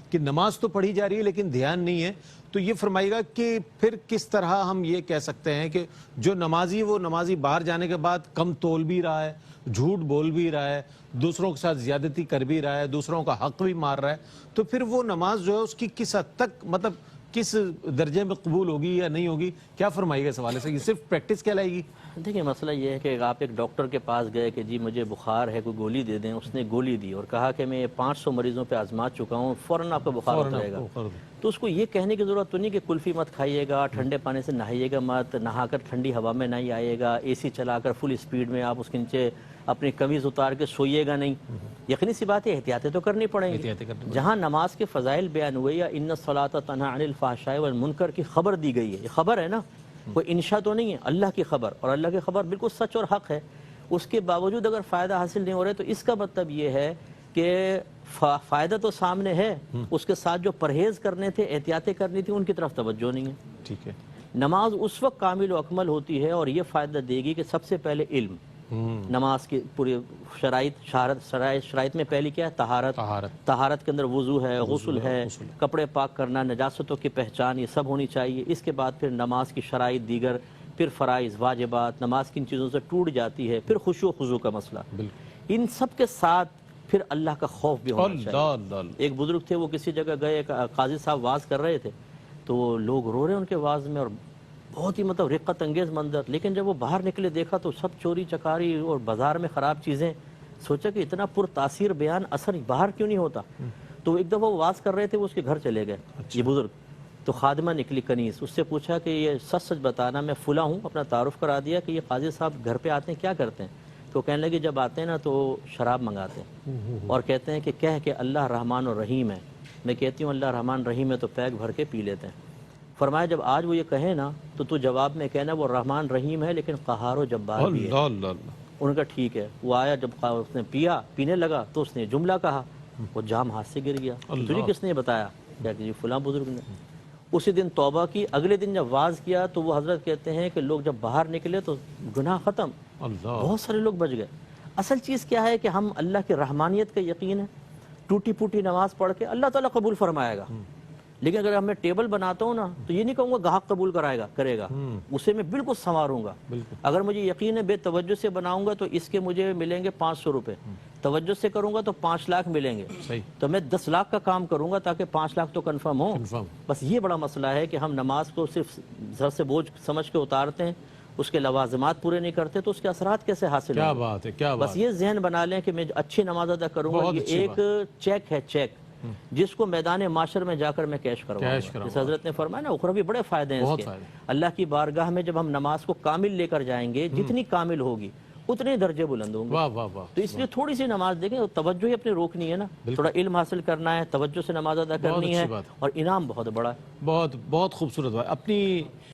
کہ نماز تو پڑھی جا رہی ہے لیکن دھیان نہیں ہے، تو یہ فرمائیے گا کہ پھر کس طرح ہم یہ کہہ سکتے ہیں کہ جو نمازی وہ نمازی باہر جانے کے بعد کم تول بھی رہا ہے، جھوٹ بول بھی رہا ہے، دوسروں کے ساتھ زیادتی کر بھی رہا ہے، دوسروں کا حق بھی مار رہا ہے، تو پھر وہ نماز جو ہے اس کی کس حد تک مطلب کس درجے میں قبول ہوگی یا نہیں ہوگی؟ کیا فرمائیے گا اس حوالے سے؟ یہ صرف پریکٹس کہلائے گی؟ دیکھیں مسئلہ یہ ہے کہ آپ ایک ڈاکٹر کے پاس گئے کہ جی مجھے بخار ہے، کوئی گولی دے دیں، اس نے گولی دی اور کہا کہ میں 500 مریضوں پہ آزما چکا ہوں، فوراً آپ کا بخار اترے گا، تو اس کو یہ کہنے کی ضرورت تو نہیں کہ کلفی مت کھائیے گا، ٹھنڈے پانی سے نہائیے گا مت، نہا کر ٹھنڈی ہوا میں نہیں آئیے گا، اے سی چلا کر فل اسپیڈ میں آپ اس کے نیچے اپنی قمیض اتار کے سوئیے گا نہیں. یقینی سی بات ہے احتیاطیں تو کرنی پڑیں گی. جہاں نماز کے فضائل بیان ہوئے یا ان الصلاۃ تنہی عن الفحشاء والمنکر کی خبر دی گئی ہے، یہ خبر ہے نا، کوئی انشاء تو نہیں ہے، اللہ کی خبر، اور اللہ کی خبر بالکل سچ اور حق ہے. اس کے باوجود اگر فائدہ حاصل نہیں ہو رہا ہے تو اس کا مطلب یہ ہے کہ فائدہ تو سامنے ہے، اس کے ساتھ جو پرہیز کرنے تھے، احتیاطیں کرنی تھی، ان کی طرف توجہ نہیں ہے. ٹھیک ہے. نماز اس وقت کامل و اکمل ہوتی ہے اور یہ فائدہ دے گی کہ سب سے پہلے علم. نماز کی پوری شرائط میں پہلی کیا ہے؟ طہارت کے اندر وضو ہے، غسل ہے، کپڑے پاک کرنا، نجاستوں کی پہچان، یہ سب ہونی چاہیے. اس کے بعد پھر نماز کی شرائط دیگر، پھر فرائض واجبات، نماز کن چیزوں سے ٹوٹ جاتی ہے، پھر خشوع و خضوع کا مسئلہ. ان سب کے ساتھ پھر اللہ کا خوف بھی ہونا چاہیے. ایک بزرگ تھے، وہ کسی جگہ گئے، ایک قاضی صاحب واز کر رہے تھے تو لوگ رو رہے ہیں ان کے واز میں، اور بہت ہی مطلب رقت انگیز منظر. لیکن جب وہ باہر نکلے دیکھا تو سب چوری چکاری اور بازار میں خراب چیزیں. سوچا کہ اتنا پر تاثیر بیان اثر باہر کیوں نہیں ہوتا. تو ایک دفعہ وہ واز کر رہے تھے، وہ اس کے گھر چلے گئے یہ بزرگ. تو خادمہ نکلی کنیز، اس سے پوچھا کہ یہ سچ سچ بتانا، میں فلاں ہوں، اپنا تعارف کرا دیا کہ یہ قاضی صاحب گھر پہ آتے ہیں کیا کرتے ہیں. تو کہنے لگے جب آتے ہیں نا تو شراب منگاتے ہیں اور کہتے ہیں کہ کہہ کے اللہ رحمان اور رحیم ہے. میں کہتی ہوں اللہ رحمان رحیم ہے تو پیک بھر کے پی لیتے ہیں. فرمایا جب آج وہ یہ کہے نا تو جواب میں کہنا وہ رحمان رحیم ہے لیکن قہار و جبار بھی ہے. انہوں نے کہا ٹھیک ہے. وہ آیا، جب اس نے پینے لگا تو اس نے جملہ کہا، وہ جام ہاتھ سے گر گیا. تجھے کس نے بتایا؟ کیا کہ جی فلاں بزرگ نے. اسی دن توبہ کی. اگلے دن جب واز کیا تو وہ حضرت کہتے ہیں کہ لوگ جب باہر نکلے تو گناہ ختم، بہت سارے لوگ بچ گئے. اصل چیز کیا ہے کہ ہم اللہ کی رحمانیت کا یقین ہے. ٹوٹی پوٹی نماز پڑھ کے اللہ تعالیٰ قبول فرمائے گا، لیکن اگر میں ٹیبل بناتا ہوں نا تو یہ نہیں کہوں گا گاہک قبول کرے گا، اسے میں بالکل سنواروں گا. اگر مجھے یقین ہے بے توجہ سے بناؤں گا تو اس کے مجھے ملیں گے 500 روپے، توجہ سے کروں گا تو 5 لاکھ ملیں گے. تو میں 10 لاکھ کا کام کروں گا تاکہ 5 لاکھ تو کنفرم ہو. بس یہ بڑا مسئلہ ہے کہ ہم نماز کو صرف سر سے بوجھ سمجھ کے اتارتے ہیں، اس کے لوازمات پورے نہیں کرتے تو اس کے اثرات کیسے حاصل ہوں؟ کیا بات ہے، کیا بات. بس یہ ذہن بنا لیں کہ میں اچھی نماز ادا کروں گا، یہ ایک چیک ہے، چیک جس کو میدان معاشر میں جا کر میں کیش کروں گا. جس حضرت نے فرمایا نا اخروی بڑے فائدے ہیں اس کے. اللہ کی بارگاہ میں جب ہم نماز کو کامل لے کر جائیں گے، جتنی کامل ہوگی اتنے درجے بلند ہوں گے. تو اس لیے تھوڑی سی نماز دیکھیں، توجہ ہی اپنی روکنی ہے نا، تھوڑا علم حاصل کرنا ہے، توجہ سے نماز ادا کرنی ہے، اور انعام بہت بڑا ہے. بہت خوبصورت بات. اپنی